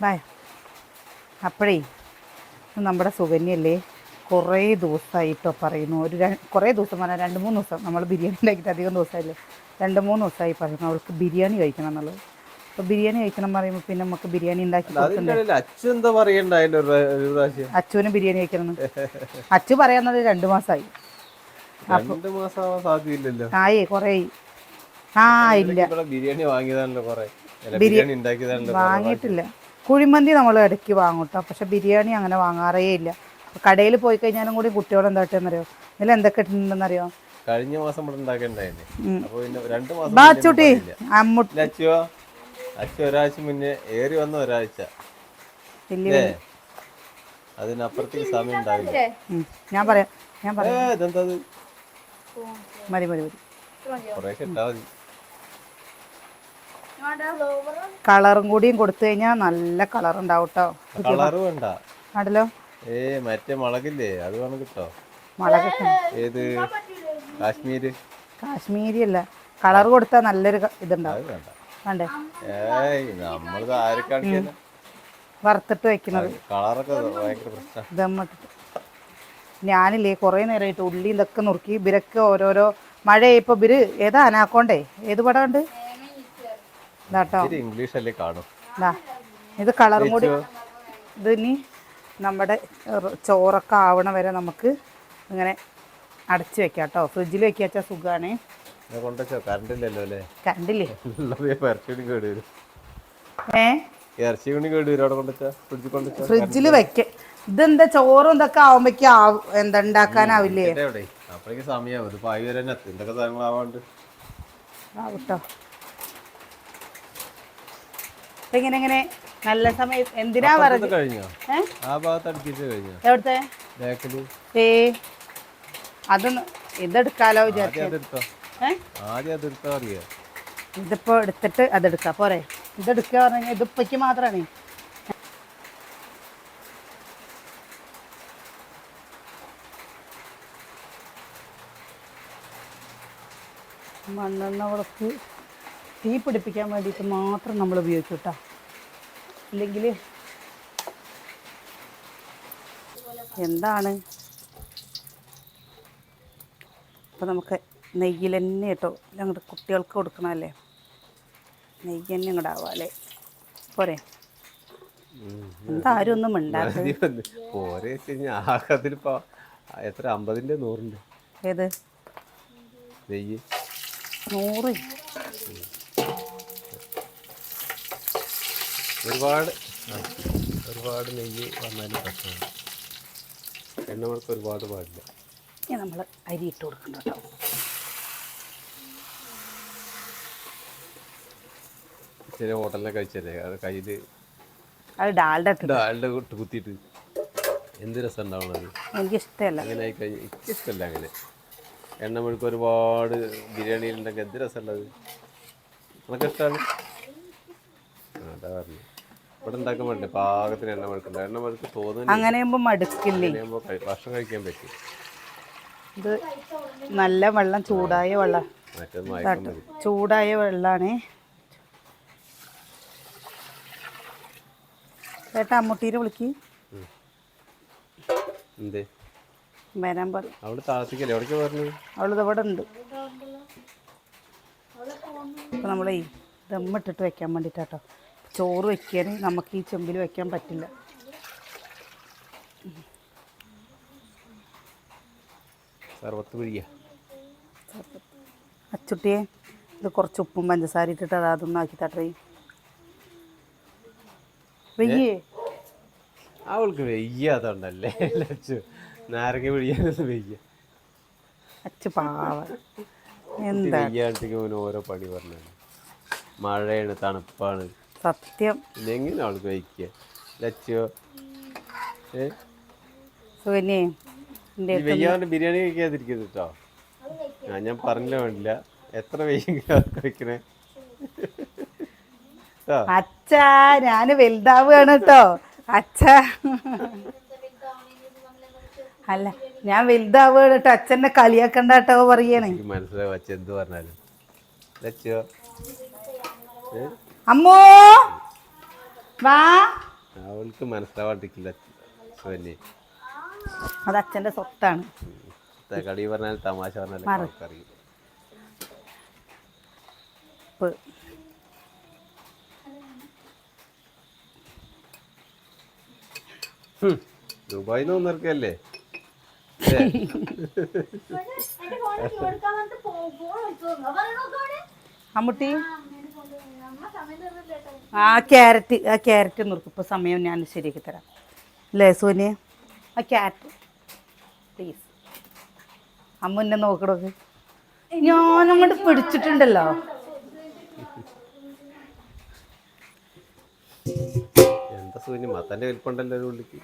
Bye. അപ്പോഴേ നമ്മുടെ സുകന്യല്ലേ കുറേ ദിവസമായിട്ടോ പറയുന്നു. കുറേ ദിവസം പറഞ്ഞാൽ 2-3 ദിവസം. നമ്മൾ ബിരിയാണി ഉണ്ടാക്കിയിട്ട് അധികം ദിവസമായില്ലേ, 2-3 ദിവസമായി പറയുന്നു അവൾക്ക് ബിരിയാണി കഴിക്കണം എന്നുള്ളത്. അപ്പോൾ ബിരിയാണി കഴിക്കണം പറയുമ്പോൾ പിന്നെ നമുക്ക് ബിരിയാണി ഉണ്ടാക്കി കൊടുക്കണ്ടേ. അച്ചുവിന് ബിരിയാണി കഴിക്കണം. അച്ചു പറയാന്നത് 2 മാസമായി. ആയേ കുറേ ഇല്ല വാങ്ങിയിട്ടില്ല. കുഴിമന്തി നമ്മൾ ഇടയ്ക്ക് വാങ്ങും കേട്ടോ, പക്ഷെ ബിരിയാണി അങ്ങനെ വാങ്ങാറേ ഇല്ല. കടയിൽ പോയി കഴിഞ്ഞാലും കൂടി കുട്ടിയോട് എന്താട്ടെന്നറിയോ, ഇതിൽ എന്തൊക്കെ ഇട്ടുണ്ടെന്നറിയോ? കഴിഞ്ഞ മാസം ബാച്ചൂട്ടി ഒരാഴ്ച മുന്നേ ഏറി വന്ന ഒരാഴ്ച അതിനപ്പുറത്തേക്ക് സമയം ഉണ്ടാവില്ല. ഞാൻ പറയാം മതി കളറും കൂടിയും കൊടുത്തു കഴിഞ്ഞാൽ നല്ല കളർ ഉണ്ടാവും കേട്ടോ. കളറ് വേണ്ട ആടല്ലോ. മറ്റേ മുളകില്ലേ അത് വേണം കിട്ടോ. മുളക് ഏത് കാശ്മീരി അല്ല, കളർ കൊടുത്താൽ നല്ലൊരു ഇതുണ്ടാവും. വേണ്ടേ നമ്മളത് ആർക്കാണ് വറുത്തിട്ട് വെക്കുന്നത് ദമ്മിട്ടിട്ട്. ഞാനില്ലേ കുറേ നേരമായിട്ട് ഉള്ളി ഇതൊക്കെ നുറുക്കി ഇവരൊക്കെ ഓരോരോ മഴയായപ്പോൾ ഇവര് ഏതാ അനാക്കോണ്ടേ ഏത് പടം ഉണ്ട് ഇതാട്ടോ. ഇംഗ്ലീഷല്ലേ കാണും. ഇത് കളറും കൂടി ഇത് ഇനി നമ്മുടെ ചോറൊക്കെ ആവണ വരെ നമുക്ക് ഇങ്ങനെ അടച്ചു വെക്കാം കേട്ടോ. ഫ്രിഡ്ജിൽ വെക്കാച്ചാൽ സുഖമാണ്. കറണ്ടില്ലേ ഫ്രിഡ്ജിൽ വെക്ക. ഇതെന്താ ചോറും ഇതൊക്കെ ആവുമ്പോഴേക്കും എന്താ ഉണ്ടാക്കാനാവില്ലേ ആവട്ടോ. ഇങ്ങനെ ഇങ്ങനെ നല്ല സമയം എന്തിനാ പറഞ്ഞത് എവിടുത്തെ അതൊന്ന് ഇതെടുക്കാലോ വിചാരിച്ചു. ഇതിപ്പോ എടുത്തിട്ട് അതെടുക്കാം പോരെ. ഇതെടുക്കുക പറഞ്ഞാൽ ഇതിപ്പയ്ക്ക് മാത്രമാണ്. മണ്ണെണ്ണ വിളക്ക് തീ പിടിപ്പിക്കാൻ വേണ്ടിയിട്ട് മാത്രം നമ്മൾ ഉപയോഗിക്കും കേട്ടോ. ഇല്ലെങ്കിൽ എന്താണ് അപ്പോൾ നമുക്ക് നെയ്യിൽ തന്നെ കേട്ടോ. ഞങ്ങളുടെ കുട്ടികൾക്ക് കൊടുക്കണമല്ലേ, നെയ്യ് തന്നെ ഇങ്ങോട്ട് ആവാം അല്ലേ പോരെ. എന്താരും ഒന്നും മിണ്ടാത്ത എത്ര 50-ന്റെ 100-ന്റെ ഏത് നെയ്യ് 100 ഒരുപാട് നെയ്യ് വന്നാലും പ്രശ്നമാണ്. എണ്ണമൊക്കെ ഒരുപാട് പാടില്ല. ഇനി നമ്മൾ അരി ഇട്ട് കൊടുക്കണം കേട്ടോ. ചില ഹോട്ടലിനെ കഴിച്ചല്ലേ അത് കയ്യിൽ അത് ഡാൽഡ കുത്തിയിട്ട് എന്ത് രസം ഉണ്ടാവണത്. എനിക്കിഷ്ടമല്ല അങ്ങനെ ആയിക്കഴിഞ്ഞാൽ എനിക്കിഷ്ടമല്ല. അങ്ങനെ എണ്ണ മെഴുക്ക് ഒരുപാട് ബിരിയാണിയിലുണ്ടെങ്കിൽ എന്ത് രസമുള്ളത്. നമുക്ക് ഇഷ്ടമാണ്. അതാ പറഞ്ഞു ഇവിടെ ഉണ്ടാക്കാൻ വേണ്ടേ പാകത്തിന് എണ്ണ മെഴുക്കുണ്ട്. എണ്ണ മെഴുക്ക് തോന്നുന്നു അങ്ങനെ മടുക്കില്ലേ, ഭക്ഷണം കഴിക്കാൻ പറ്റും. ഇത് നല്ല വെള്ളം ചൂടായ വെള്ളം, ചൂടായ വെള്ളമാണ് ചേട്ടാ. അമ്മൂട്ടീരെ വിളിക്ക് വരാൻ പറ. അവളിത് ഇവിടെ ഉണ്ട്. അപ്പോൾ നമ്മളെ ദമ്മിട്ടിട്ട് വെക്കാൻ വേണ്ടിയിട്ടാട്ടോ. ചോറ് വെക്കാൻ നമുക്ക് ഈ ചെമ്പിൽ വെക്കാൻ പറ്റില്ല. അച്ചുട്ടിയെ ഇത് കുറച്ച് ഉപ്പും പഞ്ചസാര ഇട്ടിട്ട് അതൊന്നും ആക്കി തട്ടേ. വെയ്യേ അവൾക്ക് വെയ്യാത്തോണ്ടല്ലേ നാരങ്ങ പിടിക്കാനൊന്നും വെയ്യ. അച്ചു പാവ എന്താ ഓരോ പണി പറഞ്ഞു. മഴയാണ്, തണുപ്പാണ്, സത്യം. എങ്ങനെ അവൾക്ക് വയ്ക്കുക ലച്ചോ. വെയ്യാണ്ട് ബിരിയാണി കഴിക്കാതിരിക്കരുത് കേട്ടോ. ഞാൻ പറഞ്ഞില്ല വേണ്ടില്ല. എത്ര വെയ്ക്കണേ അച്ഛാ. ഞാന് വലുതാവുകയാണ് കേട്ടോ അച്ഛാ. അല്ല ഞാൻ വലുതാവുകയാണ് കേട്ടോ. അച്ഛനെ കളിയാക്കണ്ട കേട്ടോ പറയണേ. മനസ്സിലാവും അച്ഛൻ എന്ത് പറഞ്ഞാലും. അമ്മോ വാ. ഓൾക്ക് മനസ്സിലാവാണ്ടിരിക്കില്ല സുവന്യെ. അത് അച്ഛൻ്റെ സ്വത്താണ്. കളി പറഞ്ഞാൽ തമാശ പറഞ്ഞാൽ മാറ്. അറിയും. ഉപ്പ്. ദുബായിന്ന് വന്നിരിക്കല്ലേ. അമ്മുട്ടി ആ ക്യാരറ്റ് നുറുക്കും. ഇപ്പോൾ സമയം ഞാൻ ശരിയാക്കി തരാം അല്ലേ സോനിയ? ആ ക്യാരറ്റ് പ്ലീസ്. അമ്മ എന്നെ നോക്കണോക്ക്. ഞാനങ്ങോട്ട് പിടിച്ചിട്ടുണ്ടല്ലോ. എന്താ സൂര്യ മത്തന്റെ വലിപ്പുണ്ടല്ലോ ഒരു ഉള്ളിക്ക്.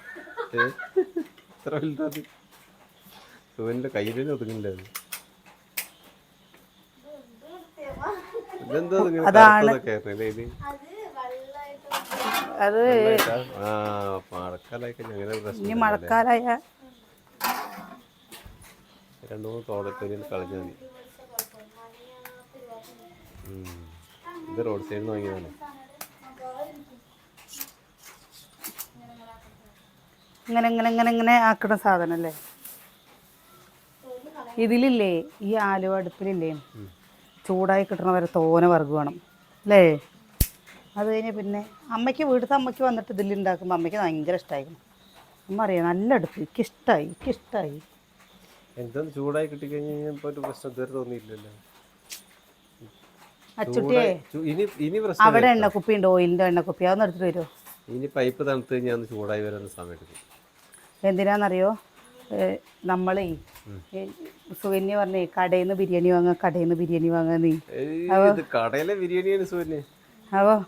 എത്ര വലുത് സൂര്യന്റെ കയ്യില് ഒതുങ്ങില്ല. ഇതെന്താ അത് മഴക്കാലായി ഇനി മഴക്കാലായ 2-3 തോടത്തൊരു കളഞ്ഞാൽ മതി. ഇത് റോഡ് സൈഡിൽ നിന്ന് വാങ്ങിയതാണ്. ഇങ്ങനെ ആക്കണ സാധനല്ലേ ഇതിലില്ലേ? ഈ ആലുവ അടുപ്പിലില്ലേ ചൂടായി കിട്ടണ വരെ തോനെ വറുക് വേണം അല്ലേ? അത് കഴിഞ്ഞ് പിന്നെ വീട്ടിലത്തെ അമ്മയ്ക്ക് വന്നിട്ട് ഇതിലുണ്ടാക്കുമ്പോൾ അമ്മയ്ക്ക് ഭയങ്കര ഇഷ്ടമായിരുന്നു. അമ്മ അറിയാം നല്ല അടുപ്പ് എനിക്കിഷ്ടമായി. എന്താ ചൂടായി കിട്ടിക്കഴിഞ്ഞാൽ പ്രശ്നം ഇതുവരെ തോന്നിയില്ലല്ലോ. അച്ചുട്ടിയെ ഇനി അവിടെ എണ്ണക്കുപ്പി ഉണ്ട്, ഓയിലിൻ്റെ എണ്ണക്കുപ്പി. അതൊന്ന് എടുത്തിട്ട് വരുമോ? ഇനി പൈപ്പ് തണുത്ത് കഴിഞ്ഞാൽ ഒന്ന് ചൂടായി വരുന്ന സമയത്ത് എന്തിനാണെന്നറിയോ? നമ്മളേ സുകന്യ പറഞ്ഞേ കടയിൽ നിന്ന് ബിരിയാണി വാങ്ങാ നീ. കടയിലെ ബിരിയാണിയാണ് സുകന്യ. അപ്പോൾ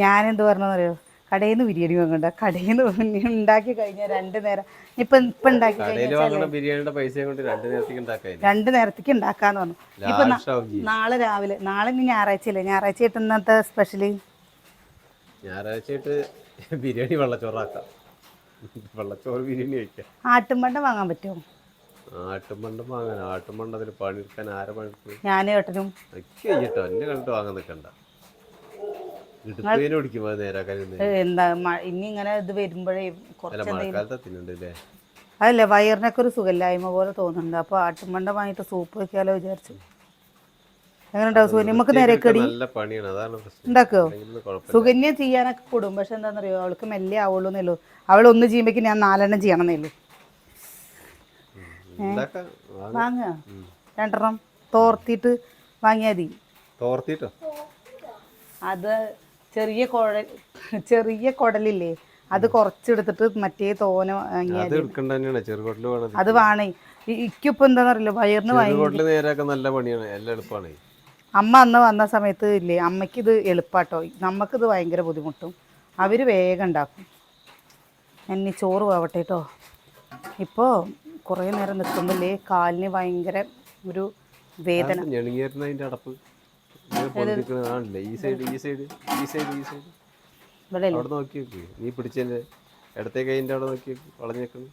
ഞാനെന്ത് പറഞ്ഞറിയോ? കടയിൽ നിന്ന് ബിരിയാണി വാങ്ങണ്ട, കടയിൽ നിന്ന് ഉണ്ടാക്കി കഴിഞ്ഞാൽ 2 നേരം ഇപ്പം ഉണ്ടാക്കി കഴിഞ്ഞാൽ ബിരിയാണിയുടെ പൈസ കൊണ്ട് 2 നേരത്തേക്ക് ഉണ്ടാക്കാന്ന് പറഞ്ഞു. ഇപ്പൊ നാളെ രാവിലെ, നാളെ ഇനി ഞായറാഴ്ചയല്ലേ? ഞായറാഴ്ച ആയിട്ട് ഇന്നത്തെ സ്പെഷ്യല് ഞായറാഴ്ചയായിട്ട് ബിരിയാണി വെള്ളച്ചോറാക്കാം. വെള്ളച്ചോറ് ബിരിയാണി കഴിക്കാം. ആട്ടുംപണ്ടം വാങ്ങാൻ പറ്റുമോ? ആട്ടുംപണ്ടം വാങ്ങാൻ ആട്ടുംപണ്ടം അതിന് പണിയെടുക്കാൻ ആരെ പണിയെടുക്കും? ഞാനും ഏട്ടനും കേട്ടോ എന്നെ കണ്ടിട്ട് വാങ്ങാൻ നിൽക്കണ്ട. എന്താ ഇനി ഇങ്ങനെ ഇത് വരുമ്പോഴേ കുറച്ച് അതല്ലേ വയറിനൊക്കെ ഒരു സുഖമില്ലായ്മ പോലെ തോന്നുന്നുണ്ട്. അപ്പോൾ ആട്ടുംപണ്ടം വാങ്ങിയിട്ട് സൂപ്പ് വെക്കാലോ വിചാരിച്ചു. എങ്ങനെ ഉണ്ടാവും സുകന്യ? നമുക്ക് നേരെക്കടി ഉണ്ടാക്കുമോ? സുകന്യ ചെയ്യാനൊക്കെ കൂടും. പക്ഷെ എന്താണെന്നറിയോ? അവൾക്ക് മെല്ലെ ആവുള്ളൂ എന്നല്ലോ. അവൾ ഒന്ന് ചെയ്യുമ്പോഴേക്കും ഞാൻ 4 ചെയ്യണമെന്നല്ലോ. വാങ്ങുക 2 തോർത്തിട്ട് വാങ്ങിയാൽ മതി. തോർത്തിട്ടോ? അത് ചെറിയ കുടലില്ലേ, അത് കുറച്ചെടുത്തിട്ട് മറ്റേ തോന വാങ്ങിയാൽ അത് വേണേ. ഇക്കിപ്പോൾ എന്താണെന്നറിയില്ല വയറിന് നല്ല പണിയാണ്, എല്ലാം എളുപ്പമാണ്. അമ്മ അന്ന് വന്ന സമയത്ത് ഇല്ലേ, അമ്മയ്ക്കിത് എളുപ്പാട്ടോ, നമുക്കിത് ഭയങ്കര ബുദ്ധിമുട്ടും. അവർ വേഗം ഉണ്ടാക്കും. എന്നെ ചോറ് ആവട്ടെ കേട്ടോ. ഇപ്പോൾ കുറേ നേരം നിൽക്കുമ്പോഴേ കാലിന് ഭയങ്കര ഒരു വേദന. അടപ്പ് നീ പിടിച്ചതിന്റെ ഇടത്തെ കൈൻ്റെ അവിടെ നോക്കി വളഞ്ഞേക്കുന്നു.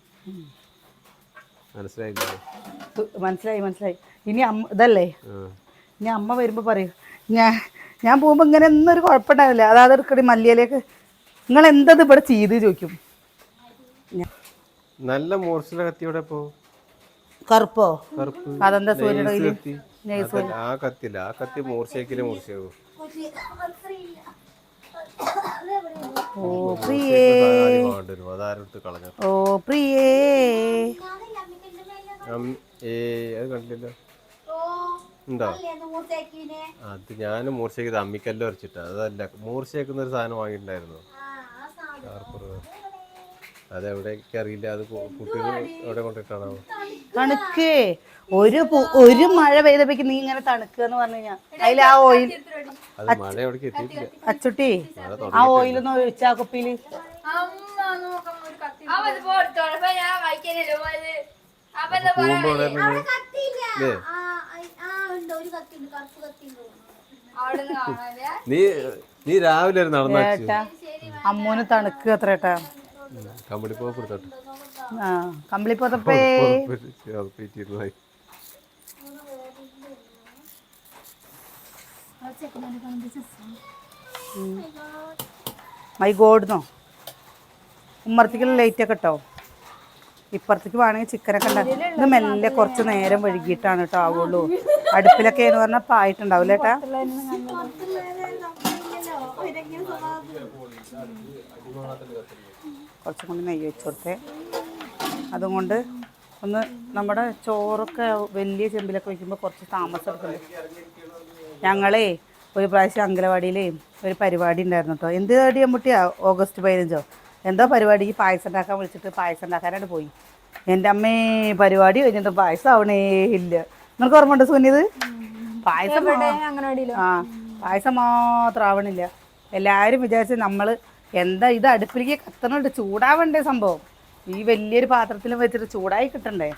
മനസ്സിലായി. ഇനി ഇതല്ലേ, ഇനി അമ്മ വരുമ്പോൾ പറയും ഞാൻ പോകുമ്പോൾ ഇങ്ങനെ ഒന്നൊരു കുഴപ്പമുണ്ടാവില്ല. അതായത് എടുക്കടി മല്ലിയിലേക്ക് നിങ്ങൾ എന്തത് ഇവിടെ ചെയ്ത് ചോദിക്കും. നല്ല മൂർച്ചയുടെ കത്തിയോടെ പോ. കറുപ്പോ? കറുപ്പ്. അതെന്താ സൂര്യയുടെ കയ്യിൽ? ആ കത്തില്ല, ആ കത്തി മൂർച്ചയാക്കില്ലേ മൂർച്ചയാകും. ഓ പ്രിയേ, ഓ പ്രിയേ. അത് കണ്ടില്ലല്ലോ. ഉണ്ടോ? അത് ഞാൻ മൂർച്ചയാക്കിയത് അമ്മിക്കല്ല് വരച്ചിട്ടാ. അതല്ല, മൂർച്ചയാക്കുന്ന ഒരു സാധനം വാങ്ങിയിട്ടുണ്ടായിരുന്നു. അതെവിടേക്ക് അറിയില്ല. അത് കുട്ടികൾ എവിടെ കൊണ്ടിട്ടാണോ? തണുക്കേ ഒരു മഴ പെയ്തപ്പോ നീ ഇങ്ങനെ തണുക്കുക എന്ന് പറഞ്ഞു കഴിഞ്ഞാൽ അതിൽ ആ ഓയിൽ അച്ചുട്ടി ആ ഓയിലൊന്നും ഒഴിച്ചാ കുപ്പിയില്. നീ രാവിലെ അമ്മൂന് തണുക്കുക അത്ര ഏട്ടാ. കമ്പിളിപ്പോത്തപ്പേ മൈ ഗോഡ് നോ. ഉമ്മറത്തേക്കുള്ള ലൈറ്റൊക്കെ ഇട്ടോ. ഇപ്പുറത്തേക്ക് വേണമെങ്കിൽ ചിക്കനൊക്കെ ഉണ്ടാകും. ഇത് മെല്ലെ കുറച്ച് നേരം വൈകിട്ടാണ് കേട്ടോ ആവുള്ളൂ. അടുപ്പിലൊക്കെ എന്ന് പറഞ്ഞാൽ പായിട്ടുണ്ടാവില്ല ഏട്ടാ. കുറച്ചും കൂടി നെയ്യ് വെച്ച് കൊടുത്തേ. അതുകൊണ്ട് ഒന്ന് നമ്മുടെ ചോറൊക്കെ വലിയ ചെമ്പിലൊക്കെ വയ്ക്കുമ്പോൾ കുറച്ച് താമസം എടുക്കുന്നുണ്ട്. ഞങ്ങളേ ഒരു പ്രാവശ്യം അങ്കലവാടിയിൽ ഒരു പരിപാടി ഉണ്ടായിരുന്നു കേട്ടോ. എന്ത് പരിപാടി അമ്മൂട്ടിയാ? ഓഗസ്റ്റ് 15 എന്തോ പരിപാടി. പായസം ഉണ്ടാക്കാൻ വിളിച്ചിട്ട് പായസം ഉണ്ടാക്കാനായിട്ട് പോയി. എൻ്റെ അമ്മേ പരിപാടി കഴിഞ്ഞിട്ട് പായസം ആവണേ ഇല്ല. നിനക്ക് ഓർമ്മ ഉണ്ട് സുനിത്? പായസം പായസം മാത്രം ആവണില്ല. എല്ലാവരും വിചാരിച്ച് നമ്മൾ എന്താ ഇത് അടുപ്പിലേക്ക് കത്തണുണ്ട്, ചൂടാവണ്ടേ സംഭവം. ഈ വലിയൊരു പാത്രത്തിൽ വെച്ചിട്ട് ചൂടായി കിട്ടണ്ടേ.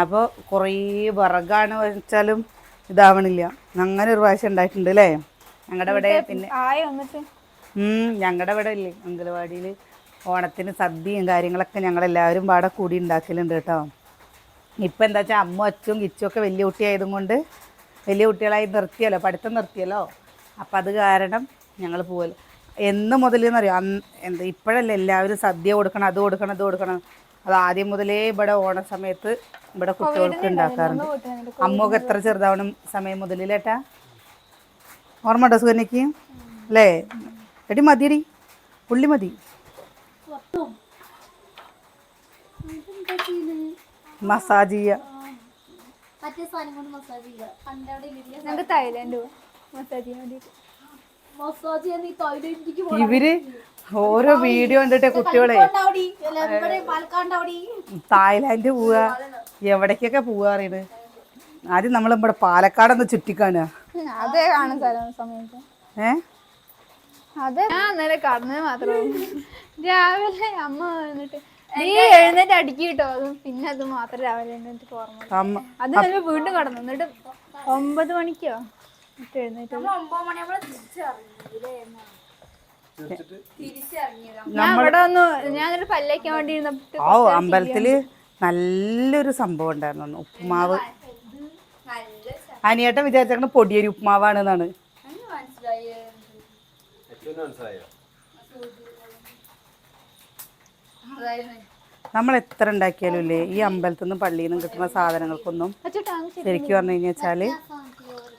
അപ്പോൾ കുറേ വിറകാണ് വെച്ചാലും ഇതാവണില്ല. അങ്ങനെ ഒരു പ്രാവശ്യം ഉണ്ടായിട്ടുണ്ട് അല്ലേ ഞങ്ങളുടെ ഇവിടെ. പിന്നെ ഞങ്ങളുടെ ഇവിടെ ഇല്ലേ അങ്കലവാടിയിൽ ഓണത്തിന് സദ്യയും കാര്യങ്ങളൊക്കെ ഞങ്ങളെല്ലാവരും പാടെ കൂടി ഉണ്ടാക്കലുണ്ട് കേട്ടോ. ഇപ്പം എന്താ വെച്ചാൽ അമ്മ അച്ഛനും കിച്ചും ഒക്കെ വലിയ കുട്ടിയായതും കൊണ്ട് വലിയ കുട്ടികളായി നിർത്തിയല്ലോ, പഠിത്തം നിർത്തിയല്ലോ. അപ്പം അത് കാരണം ഞങ്ങൾ പോവല്ലോ. എന്ന് മുതലെന്നറിയാം എന്താ ഇപ്പോഴല്ലേ എല്ലാവരും സദ്യ കൊടുക്കണം, അത് കൊടുക്കണം, ഇത് കൊടുക്കണം. അത് ആദ്യം മുതലേ ഇവിടെ ഓണ സമയത്ത് ഇവിടെ കുട്ടികൾക്ക് ഉണ്ടാക്കാറുണ്ട്. അമ്മൊക്കെ എത്ര ചെറുതാവണം സമയം മുതലേട്ടാ. ഓർമ്മ ഉണ്ടോ സുകന്യക്ക്? അല്ലേ എടി മതിയടി, ഉള്ളി മതി. മസാജ് ചെയ്യാ. ഇവര് ഓരോ വീഡിയോ കണ്ടിട്ട് കുട്ടികളെ തായ്ലാൻഡ് പോവുക, എവിടേക്കൊക്കെ പോവുക അറിയണ്. ആദ്യം നമ്മൾ ഇവിടെ പാലക്കാടൊന്ന് ചുറ്റിക്കാണുക. അതെ കാണും സമയത്ത്. അതെ ഞാൻ അന്നേരം കടന്നത് മാത്രമേ. രാവിലെ അമ്മ വന്നിട്ട് നീ എഴുന്നേറ്റ് അടിക്കി കിട്ടോ. പിന്നെ അത് മാത്രം രാവിലെ എഴുന്നേറ്റ് ഓർമ്മ. അത് നമ്മൾ വീണ്ടും കടന്നു. എന്നിട്ട് 9 മണിക്കോ എഴുന്നേറ്റ് ഞാൻ ഇവിടെ വന്നു. ഞാനൊരു പല്ലേക്കാൻ വേണ്ടി അമ്പലത്തില് നല്ലൊരു സംഭവം ഉണ്ടായിരുന്നു. ഉപ്പുമാവ് അനിയേട്ടൻ വിചാരിച്ച പൊടിയരി ഉപ്പുമാവാണെന്നാണ്. നമ്മൾ എത്ര ഉണ്ടാക്കിയാലും ഇല്ലേ ഈ അമ്പലത്തിൽ നിന്നും പള്ളിയിൽ നിന്നും കിട്ടുന്ന സാധനങ്ങൾക്കൊന്നും ശരിക്കും പറഞ്ഞു കഴിഞ്ഞാൽ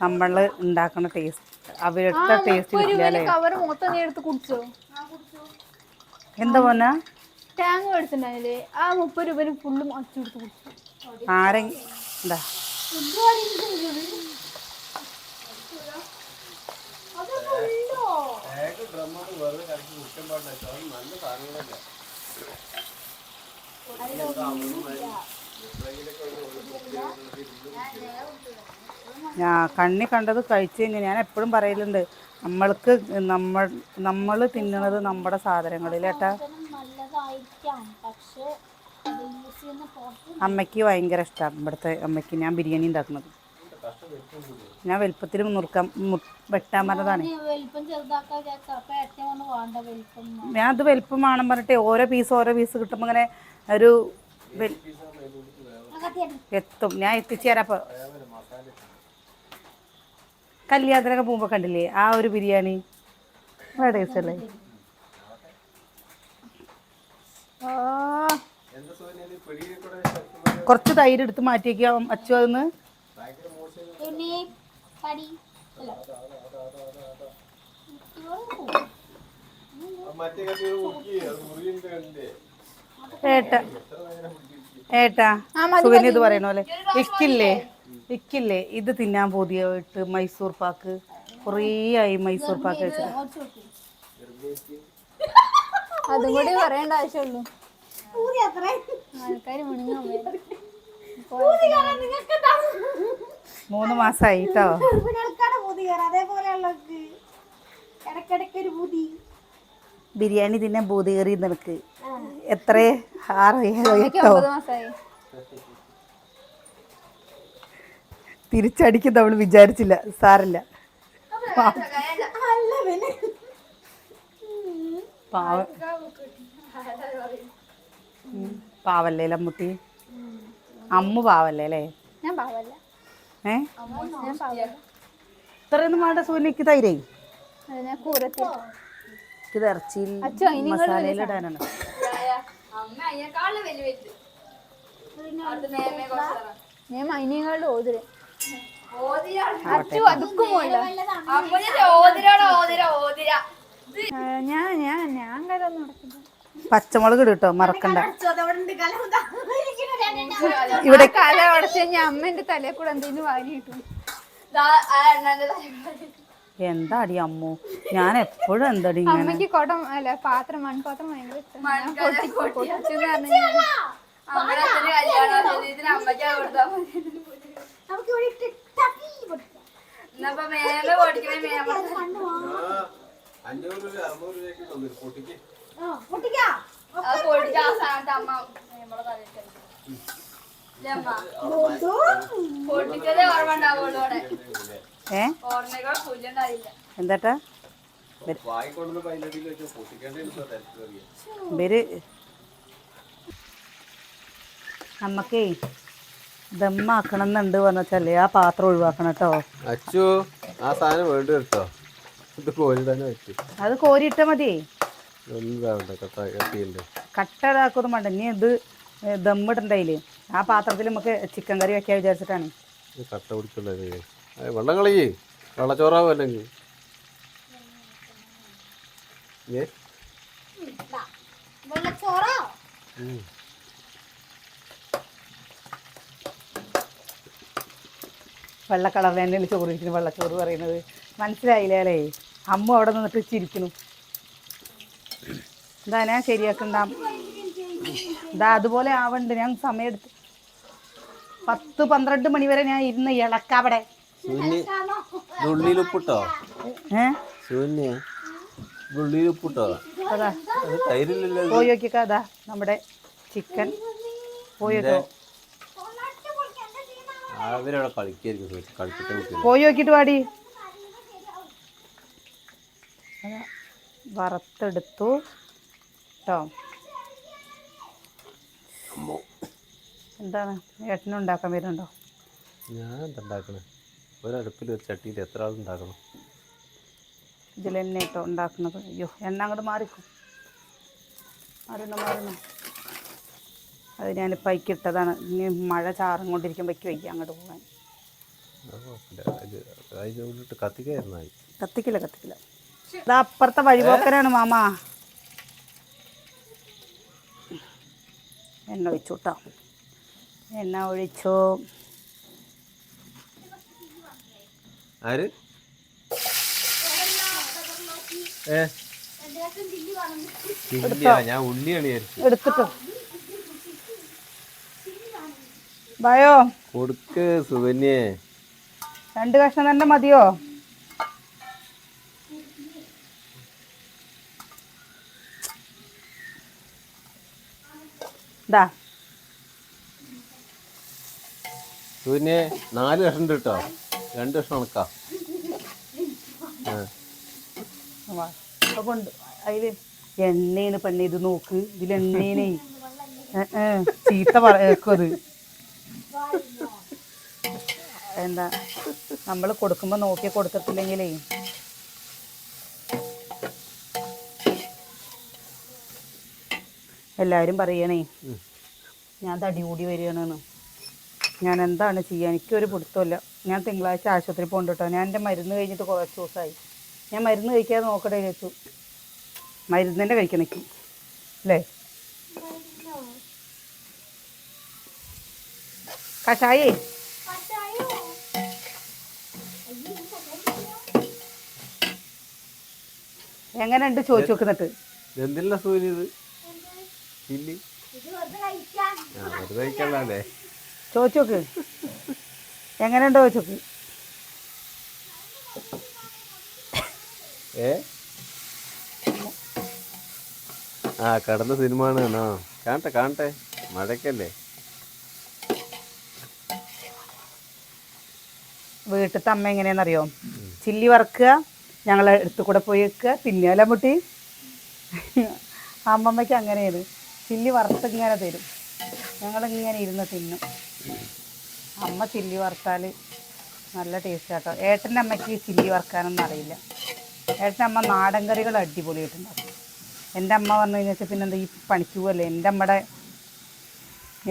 നമ്മൾ ഉണ്ടാക്കുന്ന ടേസ്റ്റ് അവരുടെ ടേസ്റ്റ് കിട്ടില്ല അല്ലേ. എന്താ പോന്നാ ടാങ്ക് മേടിച്ചിട്ടുണ്ടായില്ലേ ആ 30 രൂപ ഫുള്ളും അച്ചെടുത്ത് കുടിച്ചു. ആരെങ്കിലും എന്താ ഞാൻ കണ്ണി കണ്ടത് കഴിച്ചു കഴിഞ്ഞാൽ ഞാൻ എപ്പോഴും പറയലുണ്ട് നമ്മൾക്ക് നമ്മൾ തിന്നണത് നമ്മുടെ സാധനങ്ങളിലേട്ടാ. അമ്മയ്ക്ക് ഭയങ്കര ഇഷ്ടമാണ് ഇവിടുത്തെ അമ്മയ്ക്ക് ഞാൻ ബിരിയാണി ഉണ്ടാക്കുന്നത്. ഞാൻ വലുപ്പത്തിൽ വെട്ടാൻ പറഞ്ഞതാണ്. ഞാൻ അത് വലുപ്പം വേണം പറഞ്ഞിട്ട് ഓരോ പീസ് കിട്ടുമ്പോൾ ഇങ്ങനെ ഒരു എത്തും. ഞാൻ എത്തിച്ചു തരാം. അപ്പോൾ കല്യാണത്തിനൊക്കെ പോകുമ്പോൾ കണ്ടില്ലേ ആ ഒരു ബിരിയാണി ടേസ്റ്റ് അല്ലേ. കുറച്ച് തൈര് എടുത്ത് മാറ്റി വയ്ക്കാം അച്ചു. അതൊന്ന് ഏട്ടാ സുകന്യ ഇത് പറയണ പോലെ ഇക്കില്ലേ ഇത് തിന്നാൻ പോതിയായിട്ട് മൈസൂർ പാക്ക് കുറേ ആയി. മൈസൂർ പാക്ക് വെച്ചിട്ട് അതും കൂടി പറയേണ്ട ആവശ്യമുള്ളൂ. ആൾക്കാർ 3 മാസമായി കേട്ടോ. ബിരിയാണി തിന്നാൻ ബൂതി കയറി നിനക്ക് എത്ര 6 7 8 തിരിച്ചടിക്കും നമ്മൾ വിചാരിച്ചില്ല. സാറില്ല പാവല്ലേ അമ്മുട്ടി? അമ്മു പാവല്ലേ അല്ലേ? ഇത്രയൊന്നും വേണ്ട സൂര്യക്ക് തൈരേ. ഇത് ഇറച്ചിയിൽ മസാലയിലിടാനാണ്. ഞാൻ മൈനേക്കാളും ഓതിരെ ഞാൻ കഥയൊന്നും നടക്കില്ല. പച്ചമുളക് ഇടും കേട്ടോ, മറക്കണ്ട. ഇവിടെ കല അടച്ചു കഴിഞ്ഞാൽ അമ്മേന്റെ തലയിൽ കൂടെ എന്തെങ്കിലും വാരി കിട്ടും. എന്താടി അമ്മു, ഞാൻ എപ്പോഴും എന്താടി ഇങ്ങനെ. അമ്മക്ക് കുടം അല്ല പാത്രം മൺപാത്രം ഭയങ്കര ഇഷ്ടമാണ്. പൊട്ടിച്ചെന്ന് പറഞ്ഞു എന്താട്ടാ ഇവര് നമ്മക്കേ ദമ്മാക്കണം എന്നുണ്ട് പറഞ്ഞാലേ ആ പാത്രം ഒഴിവാക്കണം കേട്ടോ. അച്ചു ആ സാധനം വേണ്ടി കേട്ടോ, ഇത് കോരി തന്നെ പറ്റും. അത് കോരിയിട്ടാ മതി, കട്ടിയുണ്ട്. കട്ട ഇതാക്കൊന്നും വേണ്ട. ഇനി ഇത് ദമ്മിടണ്ടായില്ലേ ആ പാത്രത്തിൽ നമുക്ക് ചിക്കൻ കറി വെക്കാൻ വിചാരിച്ചിട്ടാണ്. കട്ട പിടിച്ചുള്ളത് വെള്ളം കളി വെള്ളച്ചോറാവും അല്ലെങ്കിൽ വെള്ളക്കളർ തന്നെയല്ലേ ചോറ് ഇരിക്കുന്നു, വെള്ളച്ചോറ് പറയുന്നത് മനസ്സിലായില്ലേ? അമ്മ അവിടെ നിന്നിട്ട് ചിരിക്കുന്നു. എന്താ ഞാൻ ശരിയാക്കണ്ടാ, ഇതാ അതുപോലെ ആവണ്ട്. ഞാൻ സമയമെടുത്ത് 10-12 മണി വരെ ഞാൻ ഇരുന്ന് ഇളക്കാവിടെ. ഉള്ളിലുപ്പിട്ടോ ഉള്ളിലുപ്പിട്ടോ പോയി നോക്കിക്ക, അതാ നമ്മുടെ ചിക്കൻ പോയി നോക്കോ, അവരവിടെ കളിക്കായിരിക്കും. പോയി നോക്കിട്ട് പാടി. വറുത്തെടുത്തു കേട്ടോ. എന്താണ് ഏട്ടനും ഉണ്ടാക്കാൻ വരുന്നുണ്ടോ? ഞാൻ എന്താ ഉണ്ടാക്കണേ, ഒരടുപ്പിൽ ഒരു ചട്ടിയിൽ എത്ര ആൾ ഉണ്ടാക്കണം? ഇതിൽ തന്നെ കേട്ടോ ഉണ്ടാക്കുന്നത്. അയ്യോ എണ്ണ അങ്ങോട്ട് മാറിക്കും, മാറണം. അത് ഞാനിപ്പോൾ അയക്കിട്ടതാണ്. ഇനി മഴ ചാറും കൊണ്ടിരിക്കുമ്പോഴേക്ക് വയ്ക്കുക അങ്ങോട്ട് പോകാൻ. കത്തിക്കില്ല. ഇത് അപ്പുറത്തെ വഴിപോക്കനാണ് മാമ. എണ്ണ ഒഴിച്ചു കേട്ടോ, എണ്ണ ഒഴിച്ചു. ആര് ഞാൻ ഉള്ളിയാണ് എടുത്തിട്ടോ ഭയോ കൊടുക്ക് സുകന്യേ. 2 കഷ്ണം തന്നെ മതിയോ? ഇതാ സുകന്യേ 4 കഷ്ണം ഉണ്ട് കേട്ടോ, 2 കഷ്ണം ഉണക്കാം. കൊണ്ട് അതിൽ എണ്ണേന് പെണ്ണ ഇത് നോക്ക്, ഇതിൽ എണ്ണേനെ ചീത്ത പറയത്. എന്താ നമ്മൾ കൊടുക്കുമ്പോൾ നോക്കി കൊടുത്തിട്ടില്ലെങ്കിലേ എല്ലാവരും പറയണേ ഞാൻ തടി കൂടി വരികയാണെന്ന്. ഞാൻ എന്താണ് ചെയ്യുക, എനിക്കൊരു പിടുത്തമില്ല. ഞാൻ തിങ്കളാഴ്ച ആശുപത്രി പോകുന്നുണ്ട് കേട്ടോ. ഞാൻ എൻ്റെ മരുന്ന് കഴിഞ്ഞിട്ട് കുറച്ച് ദിവസമായി. ഞാൻ മരുന്ന് കഴിക്കാതെ നോക്കട്ടെ ചോദിച്ചു. മരുന്ന് തന്നെ കഴിക്കണേക്ക് അല്ലേ? കഷായേ എങ്ങനെയുണ്ട് ചോദിച്ചു നോക്കുന്നിട്ട്. എന്തില്ല സൂര്യ ഇത് ചില്ലി കഴിക്കല്ലേ? ചോദിച്ചു നോക്ക് എങ്ങനെയുണ്ടോ ചോദിച്ചു നോക്ക്. കടന്ന സിനിമ ആണ്. കാണട്ടെ മഴക്കല്ലേ. വീട്ടിലത്തെ അമ്മ എങ്ങനെയാണെന്നറിയോ? ചില്ലി വറുക്കുക, ഞങ്ങളെ അടുത്ത് കൂടെ പോയി വെക്കുക, തിന്നുകയല്ല മുട്ടി. അമ്മമ്മയ്ക്ക് അങ്ങനെയാണ്, ചില്ലി വറുത്തിങ്ങനെ തരും, ഞങ്ങളിങ്ങനെ ഇരുന്ന് തിന്നും. അമ്മ ചില്ലി വറുത്താൽ നല്ല ടേസ്റ്റ് കേട്ടോ. ഏട്ടൻ്റെ അമ്മയ്ക്ക് ചില്ലി വറുക്കാനൊന്നും അറിയില്ല. ഏട്ടൻ്റെ അമ്മ നാടൻ കറികൾ അടിപൊളിയായിട്ടുണ്ടാക്കും. എൻ്റെ അമ്മ വന്നു കഴിഞ്ഞാൽ പിന്നെ എന്താ ഈ പണിക്ക് പോവല്ലേ, എൻ്റെ അമ്മയുടെ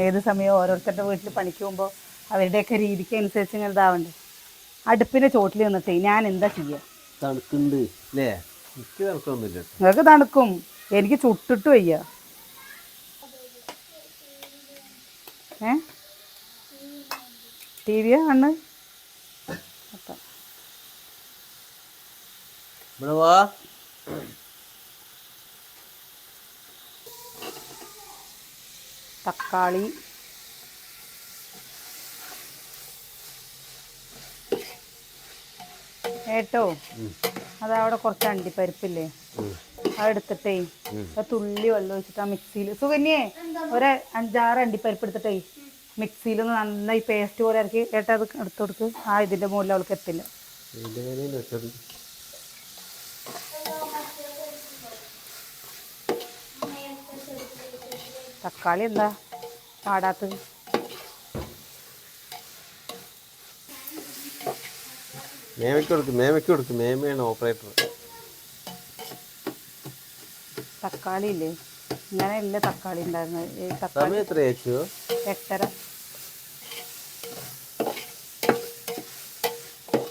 ഏത് സമയവും ഓരോരുത്തരുടെ വീട്ടിൽ പണിക്ക് പോകുമ്പോൾ അവരുടെയൊക്കെ രീതിക്ക് അനുസരിച്ച് ഇങ്ങനെ ഇതാവണ്ടേ. അടുപ്പിൻ്റെ ചോട്ടിൽ നിന്നിട്ടേ ഞാൻ എന്താ ചെയ്യുക? തണുക്കുന്നുണ്ട് അല്ലേ? എനിക്ക് തണുക്കൊന്നുമില്ല. നിങ്ങൾക്ക് തണുക്കും, എനിക്ക് ചുട്ടിട്ട് വയ്യ. ടി വിയാ കണ്ണ്? ഇവിടെ വാ. തക്കാളി, ഏട്ടോ അതവിടെ കുറച്ച് അണ്ടിപ്പരിപ്പില്ലേ, അതെടുത്തിട്ടേ തുള്ളി വെള്ളം ഒഴിച്ചിട്ട് ആ മിക്സിയിൽ, സുകന്യേ ഒരു 5-6 അണ്ടിപ്പരിപ്പ് എടുത്തിട്ടേ മിക്സിയിൽ ഒന്ന് നന്നായി പേസ്റ്റ് പോലെ ഇറക്കി ഏട്ടാ അത് എടുത്തു കൊടുക്ക്. ആ ഇതിൻ്റെ മുകളിൽ അവൾക്ക് എത്തില്ല. തക്കാളി എന്താ പാടാത്തത്? മേമയ്ക്ക് കൊടുക്ക്. മേമയാണ് ഓപ്പറേറ്റർ. തക്കാളി ഇല്ലേ, ഇങ്ങനെയല്ല തക്കാളി ഉണ്ടായിരുന്നത്. ഈ തക്കാളി സമയം എത്ര ചേച്ചു? 8:30.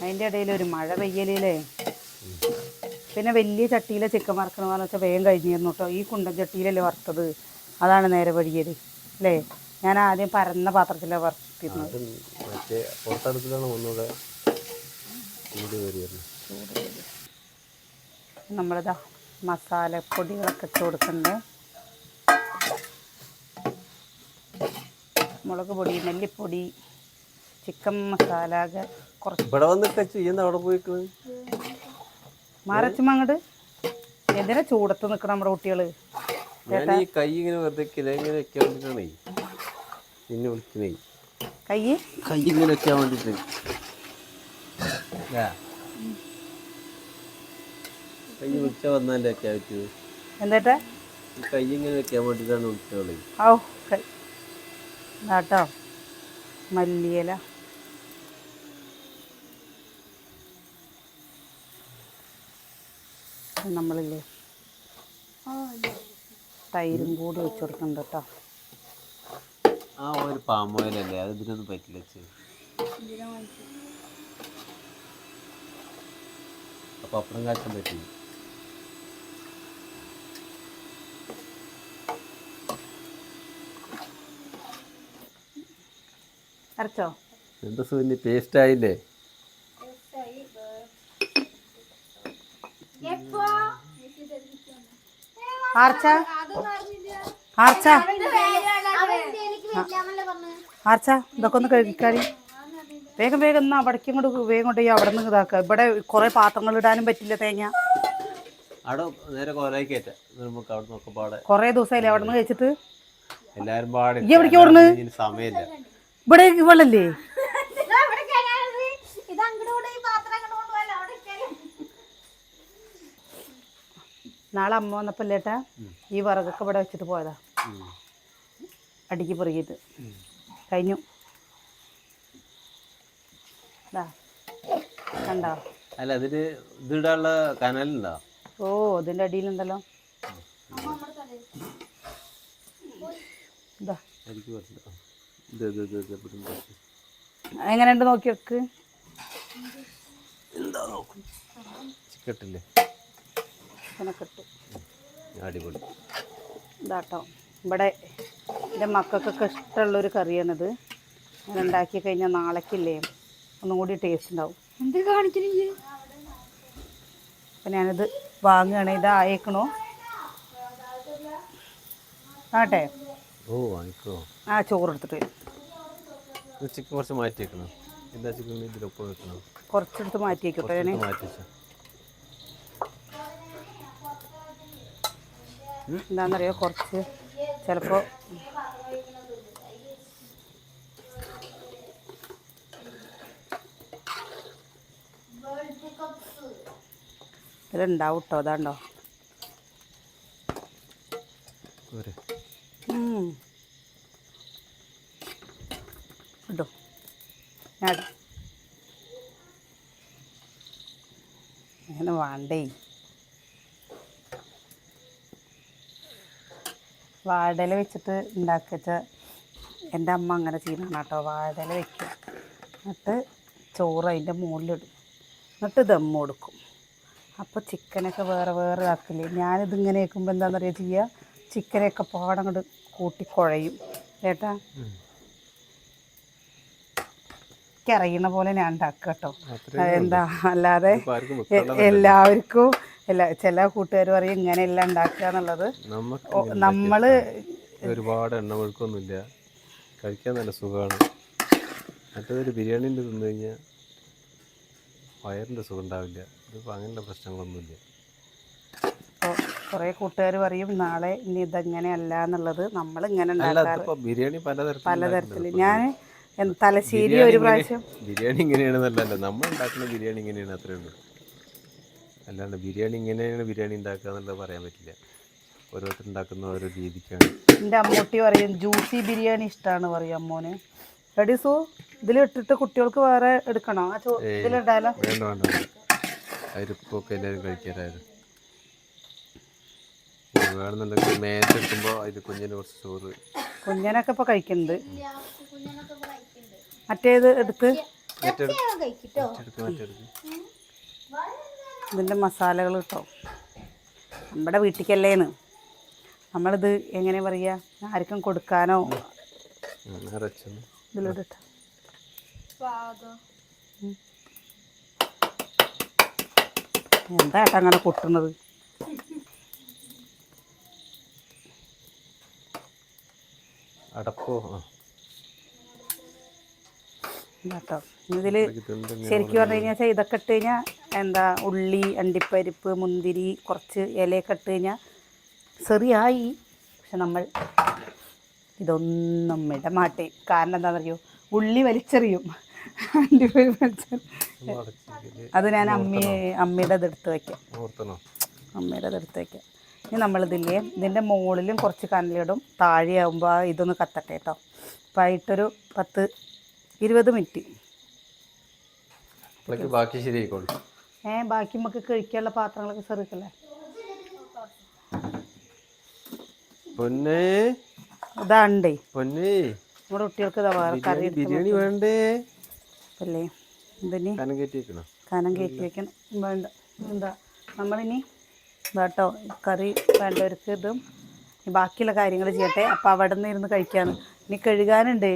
അതിൻ്റെ ഇടയിൽ ഒരു മഴ പെയ്യലേ. പിന്നെ വലിയ ചട്ടിയിലെ ചിക്കൻ വറുക്കണമെന്ന് വെച്ചാൽ വേഗം കഴിഞ്ഞിരുന്നു കേട്ടോ. ഈ കുണ്ടൻ ചട്ടിയിലല്ലേ വറുത്തത്, അതാണ് നേരെ വഴിയത് അല്ലേ. ഞാൻ ആദ്യം പരന്ന പാത്രത്തിലാണ് വറുത്തിരുന്നത്. മറ്റേ പുറത്തടുപ്പിലാണ് ഒന്നുകൂടെ നമ്മളിതാ മസാലപ്പൊടികളൊക്കെ ഇട്ട് കൊടുക്കണ്ടേ. മുളക് പൊടി, മല്ലിപ്പൊടി, ചിക്കൻ മസാല കുറച്ച്. ഇവിടെ വന്നിട്ട് ചെയ്യുന്ന അവിടെ പോയിക്കണ് മറച്ചും അങ്ങോട്ട് എന്തിനാ ചൂടത്ത് നിൽക്കണം നമ്മുടെ കുട്ടികൾ? ഞാൻ ഈ കൈ ഇങ്ങനെ വെറുതെ ഇങ്ങനെ വെക്കാൻ വേണ്ടിട്ടാണേ പിന്നെ വിളിക്കണേ. കൈ ഇങ്ങനെ വെക്കാൻ വേണ്ടിട്ട് കൈ വിളിച്ചാൽ വന്നാലേ വെക്കാൻ പറ്റൂ. എന്താ കൈ ഇങ്ങനെ വെക്കാൻ വേണ്ടിട്ടാണ് വിളിച്ചോളേ. ഓ കൈ കേട്ടോ. മല്ലിയില, നമ്മളില്ലേ തൈരും കൂടി വെച്ച് കൊടുക്കുന്നുണ്ട് കേട്ടോ. ആ ഒരു പാമോയിലല്ലേ, അത് ഇതിനൊന്നും പറ്റില്ല. അപ്പൊ അപ്പുറം കാച്ചാൻ പറ്റില്ല. അരച്ചോ? എന്താ സുന്നി ടേസ്റ്റ് ആയില്ലേ? ആർച്ച ആർച്ച ആർച്ച ഇതൊക്കെ ഒന്ന് കഴുകിക്കാടി. വേഗം വേഗം എന്നാ അവിടേക്കും കൊണ്ട് വേഗം കൊണ്ട് അവിടെ നിന്ന് ഇതാക്കുക. ഇവിടെ കുറെ പാത്രങ്ങൾ ഇടാനും പറ്റില്ല. തേങ്ങ അവിടെ നേരെ കോലായി കയറ്റാം. നമുക്ക് അവിടെ നോക്കാം പാടെ. കുറെ ദിവസമായില്ലേ അവിടെ നിന്ന് കഴിച്ചിട്ട്. എല്ലാരും പാടെ എവിടേക്ക് ഓടുന്നു? സമയമില്ല. ഇവിടെ ഇവളല്ലേ നാളെ അമ്മ വന്നപ്പോൾ ഇല്ലേട്ടാ ഈ വിറകൊക്കെ ഇവിടെ വെച്ചിട്ട് പോയതാ. അടുക്കി പെറുകിയിട്ട് കഴിഞ്ഞു. കണ്ടോ? അല്ല അതിന് ഇതിടാനുള്ള കനലുണ്ടോ? ഓ അതിൻ്റെ അടിയിലുണ്ടല്ലോ. ഇതാ എങ്ങനെയുണ്ട് നോക്കി വെക്ക്. എന്താ നോക്കും? ചിക്കട്ടില്ലേ? ചിക്കനൊക്കെ അടിപൊളി ഇതാട്ടോ. ഇവിടെ എൻ്റെ മക്കൾക്കൊക്കെ ഇഷ്ടമുള്ളൊരു കറിയാണിത്. അങ്ങനെ ഉണ്ടാക്കി കഴിഞ്ഞാൽ നാളേക്കില്ലേ ഒന്നും കൂടി ടേസ്റ്റ് ഉണ്ടാവും. എന്താ കാണിക്കണേ? അപ്പം ഞാനിത് വാങ്ങുകയാണ്. ഇത് ആയേക്കണോ ആട്ടെ? ഓ വാങ്ങിക്കോ. ആ ചോറ് എടുത്തിട്ട് വരും. ചിക്കൻ കുറച്ച് മാറ്റി വെക്കണം. എന്താ ചിക്കൻ ഇതിലൊപ്പം വെക്കണം. കുറച്ചെടുത്ത് മാറ്റി വയ്ക്കട്ടെ. ഞാൻ മാറ്റി വെച്ചാൽ എന്താണെന്നറിയോ, കുറച്ച് ചിലപ്പോൾ ഇതിലുണ്ടാവും കേട്ടോ. അതാണ്ടോ ഇട്ടോ. ഞാൻ അങ്ങനെ വേണ്ടേ. വാഴയില വെച്ചിട്ട് ഉണ്ടാക്കിച്ച എൻ്റെ അമ്മ അങ്ങനെ ചെയ്യുന്നതാണ് കേട്ടോ. വാഴയില വെക്കുക, എന്നിട്ട് ചോറ് അതിൻ്റെ മുകളിലിടും, എന്നിട്ട് ദം കൊടുക്കും. അപ്പോൾ ചിക്കനൊക്കെ വേറെ വേറെ ആക്കില്ലേ. ഞാനിതിങ്ങനെ വെക്കുമ്പോൾ എന്താണെന്ന് പറയുക ചെയ്യുക, ചിക്കനൊക്കെ പാടം കൊണ്ട് കൂട്ടി കുഴയും ചേട്ടാ. അറിയുന്ന പോലെ ഞാൻ ഉണ്ടാക്കുക കേട്ടോ. എന്താ അല്ലാതെ എല്ലാവർക്കും ചില കൂട്ടുകാർ പറയും ഇങ്ങനെയെല്ലാം ഉണ്ടാക്കുക എന്നുള്ളത്. നമ്മൾ ഒരുപാട് എണ്ണ ഒഴുക്കൊന്നുമില്ല, കഴിക്കാൻ നല്ല സുഖമാണ്. മറ്റേതൊരു ബിരിയാണിൻ്റെ തിന്നു കഴിഞ്ഞാൽ വയറിൻ്റെ സുഖം ഉണ്ടാവില്ല. ഇതിപ്പോൾ അങ്ങനെയുള്ള പ്രശ്നങ്ങളൊന്നുമില്ല. അപ്പോൾ കുറേ കൂട്ടുകാർ പറയും നാളെ ഇനി ഇതെങ്ങനെയല്ല എന്നുള്ളത്. നമ്മളിങ്ങനെ ഉണ്ടാക്കാറ് ബിരിയാണി പലതരത്തിൽ. ഞാൻ തലശ്ശേരി ഒരു പ്രാവശ്യം ബിരിയാണി ഇങ്ങനെയാണെന്നല്ലല്ലോ, നമ്മൾ ഉണ്ടാക്കുന്ന ബിരിയാണി ഇങ്ങനെയാണ്, അത്രേ ഉള്ളൂ. അല്ലാണ്ട് ബിരിയാണി ഇങ്ങനെയാണ് ബിരിയാണി ഉണ്ടാക്കുക എന്നുള്ളത് പറയാൻ പറ്റില്ല. ഓരോരുത്തർ ഉണ്ടാക്കുന്ന ഓരോ രീതിക്കാണ്. എൻ്റെ അമ്മൂട്ടി പറയും ജ്യൂസി ബിരിയാണി ഇഷ്ടമാണ് പറയും അമ്മോന്. എടീസു ഇതിലിട്ടിട്ട് കുട്ടികൾക്ക് വേറെ എടുക്കണോ? ആ ഇതിലിട്ടാലോ? വേണ്ട വേണ്ട, അതിരിപ്പൊക്കെ എല്ലാവരും കഴിക്കാറായിരുന്നു. വേണമെന്നുണ്ടെങ്കിൽ മേത്തെടുക്കുമ്പോൾ അതിൽ കുഞ്ഞിന് കുറച്ച് ചോറ്. കുഞ്ഞനൊക്കെ ഇപ്പോൾ കഴിക്കുന്നുണ്ട്. മറ്റേത് എടുത്ത് ഇതിൻ്റെ മസാലകൾ കിട്ടോ. നമ്മുടെ വീട്ടിലേക്കല്ലേന്ന് നമ്മളിത് എങ്ങനെ പറയുക, ആർക്കും കൊടുക്കാനോ ഇതിലിട്ട എന്താ ഏട്ടാ അങ്ങനെ കൊട്ടുന്നത്? അടപ്പോ കേട്ടോ. ഇതിൽ ശരിക്കും പറഞ്ഞു കഴിഞ്ഞാൽ ഇതൊക്കെ ഇട്ട് കഴിഞ്ഞാൽ എന്താ ഉള്ളി, അണ്ടിപ്പരിപ്പ്, മുന്തിരി, കുറച്ച് ഇലയൊക്കെ ഇട്ട് കഴിഞ്ഞാൽ ചെറിയായി. പക്ഷെ നമ്മൾ ഇതൊന്നും ഇടമാട്ടേ. കാരണം എന്താണെന്നറിയോ, ഉള്ളി വലിച്ചെറിയും, അണ്ടിപ്പരിപ്പ് വലിച്ചെറിയും. അത് ഞാൻ അമ്മയുടെ എടുത്ത് വയ്ക്കാം, അമ്മയുടെ എടുത്ത് വയ്ക്കാം. ഇനി നമ്മളിതില്ലേ ഇതിൻ്റെ മുകളിലും കുറച്ച് കനലിടും, താഴെയാകുമ്പോൾ ഇതൊന്ന് കത്തട്ടെ കേട്ടോ. അപ്പോൾ ആയിട്ടൊരു 10-20 മിനിറ്റ് ബാക്കി ശരിയായിക്കോളൂ. ബാക്കി നമുക്ക് കഴിക്കാനുള്ള പാത്രങ്ങളൊക്കെ സെറിക്കല്ലേ. ഇതാണ്ടേ നമ്മുടെ കുട്ടികൾക്ക് ഇതാ വേറെ കറി ബിരിയാണി വേണ്ടേ അല്ലേ. ഇതിന് കനം കയറ്റി വെക്കണം. വേണ്ട എന്താ നമ്മളിനി കേട്ടോ കറി വേണ്ടവർക്ക് ഇതും ബാക്കിയുള്ള കാര്യങ്ങൾ ചെയ്യട്ടെ. അപ്പോൾ അവിടെ നിന്ന് ഇരുന്ന് കഴിക്കാന്ന്. ഇനി കഴുകാനുണ്ട്.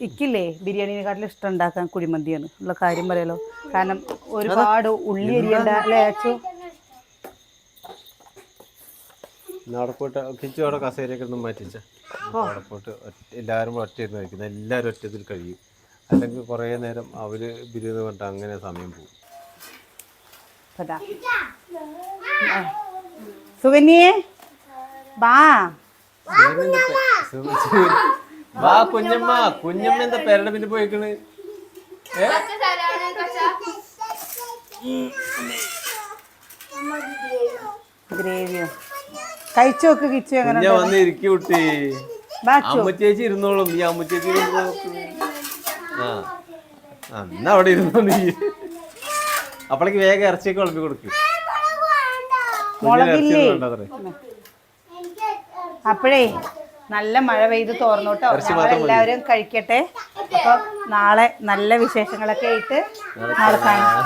ഇക്കില്ലേ ബിരിയാണിനെക്കാട്ടിലും ഇഷ്ടം ഉണ്ടാക്കാൻ കുഴിമന്തിയാണ് ഉള്ള കാര്യം പറയാലോ. കാരണം ഒരുപാട് ഉള്ളി അരിയണ്ട അല്ലേ അച്ചു? നടപ്പോട്ട് കിച്ചു അവിടെ കസേരയൊക്കെ ഒന്നും മാറ്റിച്ച നടപ്പോട്ട് എല്ലാവരും ഒറ്റയിരുന്ന് കഴിക്കുന്നത്. എല്ലാവരും ഒറ്റത്തിൽ കഴിയും. അല്ലെങ്കിൽ കുറേ നേരം അവർ ബിരിയാണി കണ്ടിട്ട് അങ്ങനെ സമയം പോകും. സുകന്യേ ബാ വാ കുഞ്ഞമ്മ. കുഞ്ഞമ്മ എന്താ പേരുടെ പിന്നെ പോയിക്കണ്? ഗ്രേവിയോ കഴിച്ചു നോക്ക് കിച്ചു. ഞാൻ വന്ന് ഇരിക്കും കുട്ടി. അമ്മച്ചേച്ചി ഇരുന്നോളും. നീ അമ്മച്ചേച്ചി എന്നാ അവിടെ ഇരുന്നോ നീ. അപ്പോഴേക്ക് വേഗം ഇറച്ചിയൊക്കെ വിളമ്പി കൊടുക്കും. അപ്പോഴേ നല്ല മഴ പെയ്ത് തോർന്നോട്ടോ. എല്ലാവരും കഴിക്കട്ടെ. അപ്പം നാളെ നല്ല വിശേഷങ്ങളൊക്കെ ആയിട്ട് നാളെ കാണാം.